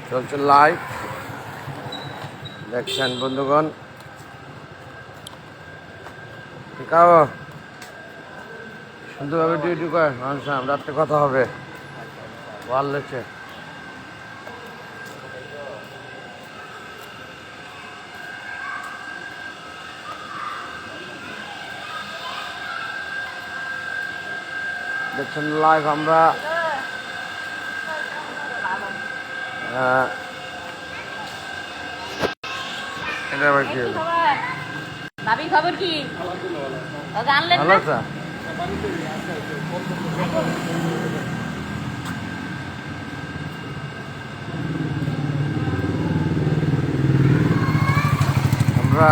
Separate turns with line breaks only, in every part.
চলছে লাইভ, দেখছেন বন্ধুগণ। কাও সুন্দরভাবে ডিউটি করে মানুষাম, রাত্রে কথা হবে ওয়াল লেছে। দেখছেন লাইভ আমরা। এটা আবার কি হলো?
ভাবি খবর কি? জানলেন
ভালো
না?
আছে? আমরা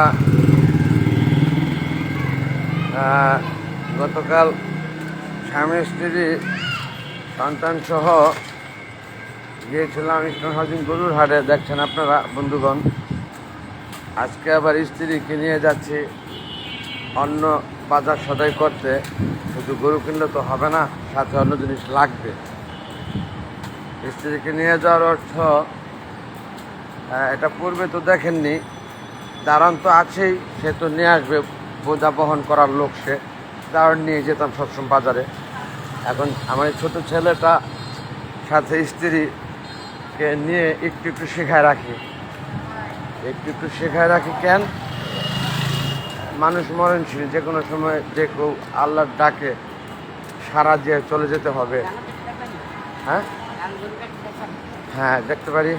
গতকাল স্বামী স্ত্রী সন্তান সহ গিয়েছিলাম ইস্টার্ন হাউজিং গরুর হাটে। দেখছেন আপনারা বন্ধুগণ, আজকে আবার স্ত্রীকে নিয়ে যাচ্ছি অন্য বাজার সদাই করতে। শুধু গরু কিনলে তো হবে না, সাথে অন্য জিনিস লাগবে। স্ত্রীকে নিয়ে যাওয়ার অর্থ, এটা পূর্বে তো দেখেননি, দাঁড়ান তো আছেই, সে তো নিয়ে আসবে, বোঝা বহন করার লোক সে। দাঁড়ান নিয়ে যেতাম সবসময় বাজারে। এখন আমার এই ছোটো ছেলেটা সাথে স্ত্রীকে নিয়ে একটু একটু শেখায় রাখি। একটু শেখায় রাখি কেন? মানুষ মরণশীল, যে কোনো সময় যে কেউ আল্লাহর ডাকে সারা দিয়ে চলে যেতে হবে। হ্যাঁ হ্যাঁ, দেখতে পারি।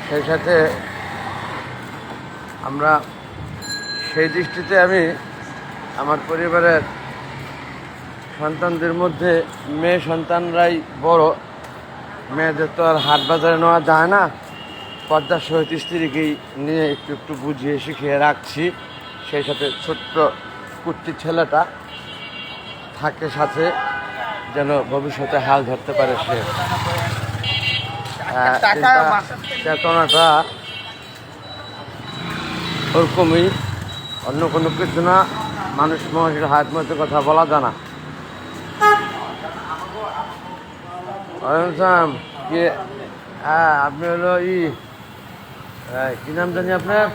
সেই সাথে আমরা সেই দৃষ্টিতে আমি আমার পরিবারের সন্তানদের মধ্যে মেয়ে সন্তানরাই বড়। মেয়েদের তো আর হাট বাজারে নেওয়া যায় না। পর্দার সহিত স্ত্রীকেই নিয়ে একটু একটু বুঝিয়ে শিখিয়ে রাখছি। সেই সাথে ছোট্ট কুট্টি ছেলেটা থাকে সাথে, যেন ভবিষ্যতে হাল ধরতে পারে সে। চেতনাটা ওরকমই, অন্য কোনো কিছু না। মানুষ মহাশীল হাত মধ্যে কথা বলা যায় না। কি? হ্যাঁ, আপনি হলো কি নাম জানি আপনার?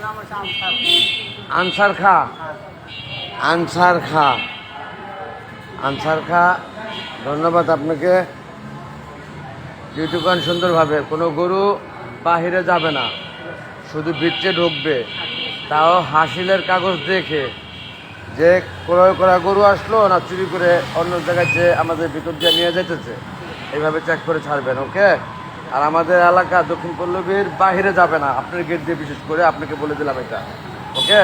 আনসার খা। আনসার খা, আনসার খা, ধন্যবাদ আপনাকে। ডিউটি করেন সুন্দরভাবে। কোনো গরু বাহিরে যাবে না, শুধু ভিতরে ঢুকবে, তাও হাসিলের কাগজ দেখে যে ক্রয় করা গরু আসলো না চুরি করে অন্য জায়গায় যে আমাদের ভিতর দিয়ে নিয়ে যেতেছে, এইভাবে চেক করে ছাড়বেন, ওকে? আর আমাদের এলাকা দক্ষিণ পল্লবীর বাহিরে যাবে না, আপনার গেট দিয়ে, বিশেষ করে আপনাকে বলে দিলাম এটা, ওকে?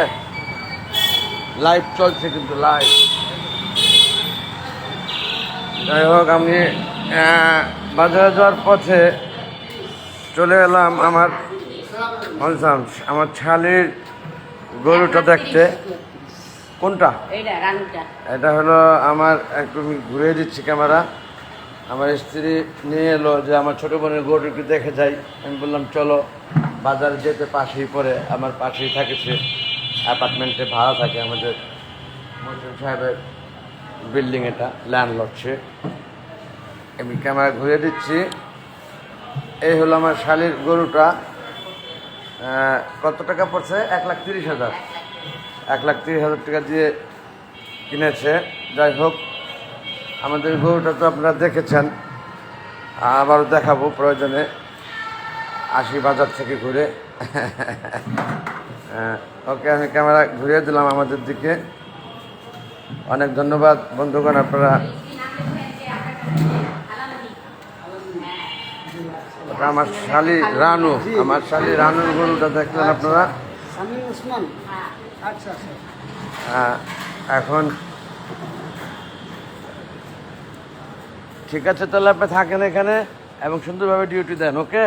লাইভ চলছে কিন্তু, লাইভ। যাই হোক, আমি বাজারে যাওয়ার পথে চলে এলাম আমার আমার শালির গরুটা দেখতে। কোনটা? এটা হলো আমার, একটু ঘুরিয়ে দিচ্ছি ক্যামেরা। আমার স্ত্রী নিয়ে এলো যে আমার ছোটো বোনের গরুকে দেখে যাই। আমি বললাম চলো। বাজারে যেতে পাশেই পড়ে, আমার পাশেই থাকে সে, অ্যাপার্টমেন্টে ভাড়া থাকে আমাদের মহসিন সাহেবের বিল্ডিং, এটা ল্যান্ডলর্ড সে। আমি ক্যামেরা ঘুরিয়ে দিচ্ছি। এই হলো আমার শালির গরুটা। কত টাকা পড়ছে? 1,30,000। 1,30,000 টাকা দিয়ে কিনেছে। যাই হোক, আমাদের গরুটা তো আপনারা দেখেছেন, আবারও দেখাবো প্রয়োজনে। আসি বাজার থেকে ঘুরে। ওকে, আমি ক্যামেরা ঘুরিয়ে দিলাম আমাদের দিকে। অনেক ধন্যবাদ বন্ধুগণ, আপনারা। আমার শালি রানু, আমার শালি রানুর গরুটা দেখলেন আপনারা। এখন ঠিক আছে, তাহলে আপনি থাকেন এখানে এবং সুন্দরভাবে ডিউটি দেন, ওকে?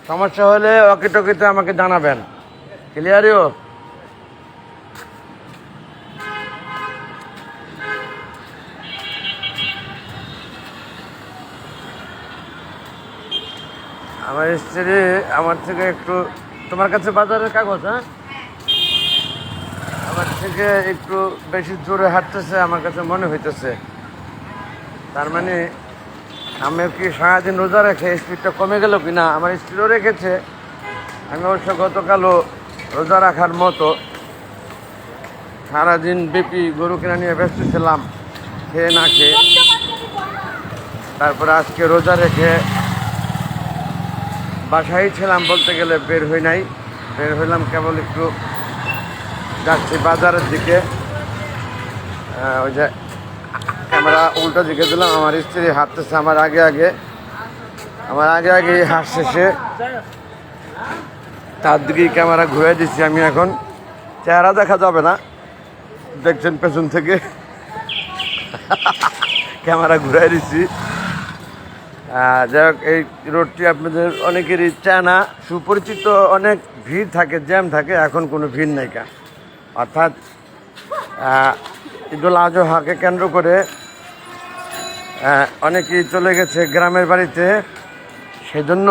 সমস্যা হলে অকিটকিতে আমাকে জানাবেন। ক্লিয়ারিও? আমার স্ত্রী আমার থেকে একটু, তোমার কাছে বাজারের কাগজ? হ্যাঁ, আমার থেকে একটু বেশি জোরে হাঁটতেছে আমার কাছে মনে হইতেছে। তার মানে আমি কি সারাদিন রোজা রেখে স্পিডটা কমে গেল কিনা? আমার স্পিডও রেখেছে। আমি অবশ্য গতকালও রোজা রাখার মতো সারাদিন ব্যাপী গরু কেনা নিয়ে ব্যস্ত ছিলাম, খেয়ে না খেয়ে। তারপরে আজকে রোজা রেখে বাসায় ছিলাম, বলতে গেলে বের হই নাই। বের হইলাম কেবল একটু যাচ্ছি বাজারের দিকে। ওই যে ক্যামেরা উল্টো দিকে দিলাম, আমার স্ত্রী হাঁটতেছে আমার আগে আগে হাসছে সে, তার দিকেই ক্যামেরা ঘুরে দিচ্ছি আমি। এখন চেহারা দেখা যাবে না, দেখছেন পেছন থেকে ক্যামেরা ঘুরে দিচ্ছি। যাই হোক, এই রোডটি আপনাদের অনেকেরই চেনা সুপরিচিত, অনেক ভিড় থাকে, জ্যাম থাকে। এখন কোনো ভিড় নাই কা, অর্থাৎ ঈদুল আজহাকে কেন্দ্র করে অনেকেই চলে গেছে গ্রামের বাড়িতে, সেজন্য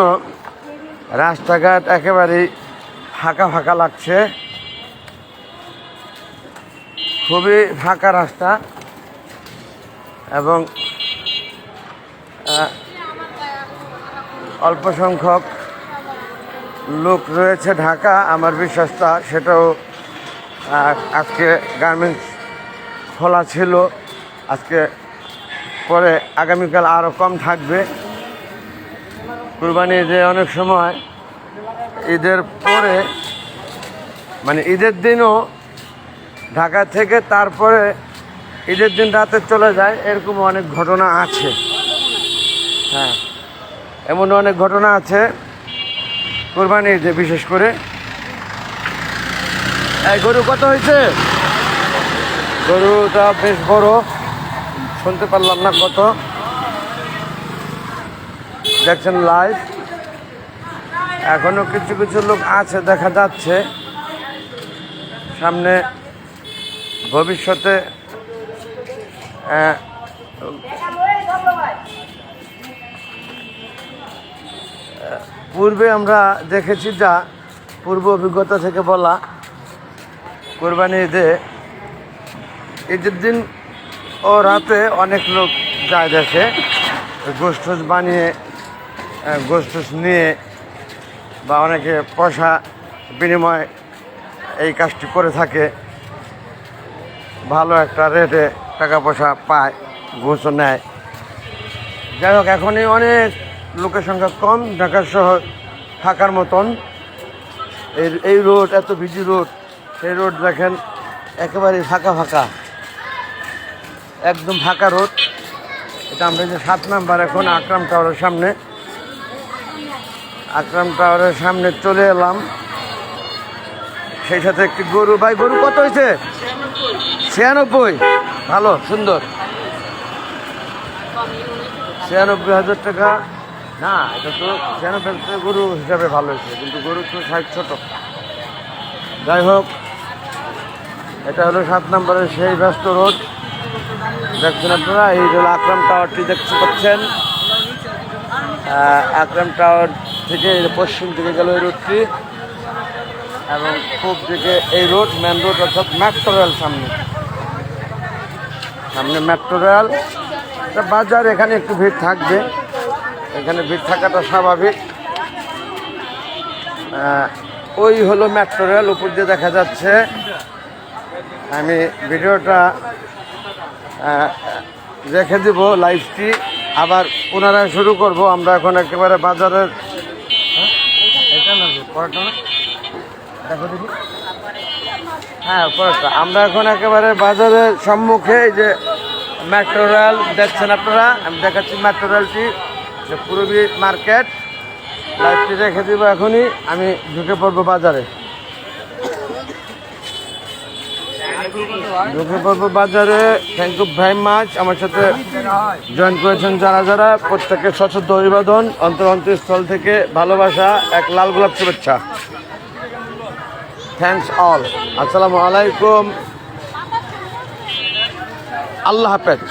রাস্তাঘাট একেবারেই ফাঁকা ফাঁকা লাগছে, খুবই ফাঁকা রাস্তা। এবং অল্প সংখ্যক লোক রয়েছে ঢাকা, আমার বিশ্বাসটা সেটাও। আজকে গার্মেন্টস খোলা ছিল, আজকে পরে আগামীকাল আরও কম থাকবে। কুরবানি ঈদে অনেক সময় ঈদের পরে, মানে ঈদের দিনও ঢাকা থেকে তারপরে ঈদের দিন রাতে চলে যায়, এরকম অনেক ঘটনা আছে। হ্যাঁ, এমন অনেক ঘটনা আছে কুরবানি ঈদে বিশেষ করে। এই গরু কত হয়েছে? গরুটা বেশ বড়, শুনতে পারলাম না কত। দেখছেন লাইভ, এখনো কিছু কিছু লোক আছে দেখা যাচ্ছে। সামনে ভবিষ্যতে পূর্বে আমরা দেখেছি, যা পূর্ব অভিজ্ঞতা থেকে বলা, কোরবানি ঈদে ঈদের দিন ও রাতে অনেক লোক যায় দেখে, গোশত বানিয়ে গোশত নিয়ে, বা অনেকে পয়সা বিনিময় এই কাজটি করে থাকে। ভালো একটা রেটে টাকা পয়সা পায়, গোশত নেয়। যাই হোক, এখনই অনেক লোকের সংখ্যা কম, ঢাকা শহর ফাঁকার মতন। এই রোড এত বিজি রোড, সেই রোড দেখেন একেবারেই ফাঁকা ফাঁকা, একদম ফাঁকা রোড। এটা আমরা যে 7 নাম্বার এখন আকরাম টাওয়ারের সামনে, আকরাম টাওয়ারের সামনে চলে এলাম। সেই সাথে একটি গরু। ভাই, গরু কত হয়েছে? 96। ভালো, সুন্দর। 96,000 টাকা। না, এটা তো 96 গরু হিসাবে ভালো হয়েছে, কিন্তু গরু তো সাইজ ছোট। যাই হোক, এটা হলো 7 নম্বরের সেই ব্যস্ত রোড। দেখছেন আপনারা, এই হলো আকরাম টাওয়ারটি দেখতে পাচ্ছেন। আকরাম টাওয়ার থেকে পশ্চিম দিকে গেল এই রোডটি, এবং পূব দিকে এই রোড, মেন রোড, অর্থাৎ মেট্রো রেল সামনে মেট্রো রেল। বাজার, এখানে একটু ভিড় থাকবে, এখানে ভিড় থাকাটা স্বাভাবিক। ওই হলো মেট্রো রেল, উপর দিয়ে দেখা যাচ্ছে। আমি ভিডিওটা রেখে দিব, লাইভটি আবার পুনরায় শুরু করব। আমরা এখন একেবারে বাজারের, এটা না পরোটা না, দেখো দেখি, হ্যাঁ পরোটা। আমরা এখন একেবারে বাজারের সম্মুখে, এই যে মেট্রো রেল দেখছেন আপনারা, আমি দেখাচ্ছি মেট্রো রেলটি, যে পূরবী মার্কেট। লাইভটি রেখে দিব, এখনই আমি ঢুকে পড়বো বাজারে। Thank you very much. আমার সাথে জয়েন করেছেন যারা যারা, প্রত্যেকের সশ্রদ্ধ অভিবাদন, অন্তরস্থল থেকে ভালোবাসা, এক লাল গোলাপ শুভেচ্ছা। Thanks all. আসসালামু আলাইকুম, আল্লাহ হাফেজ।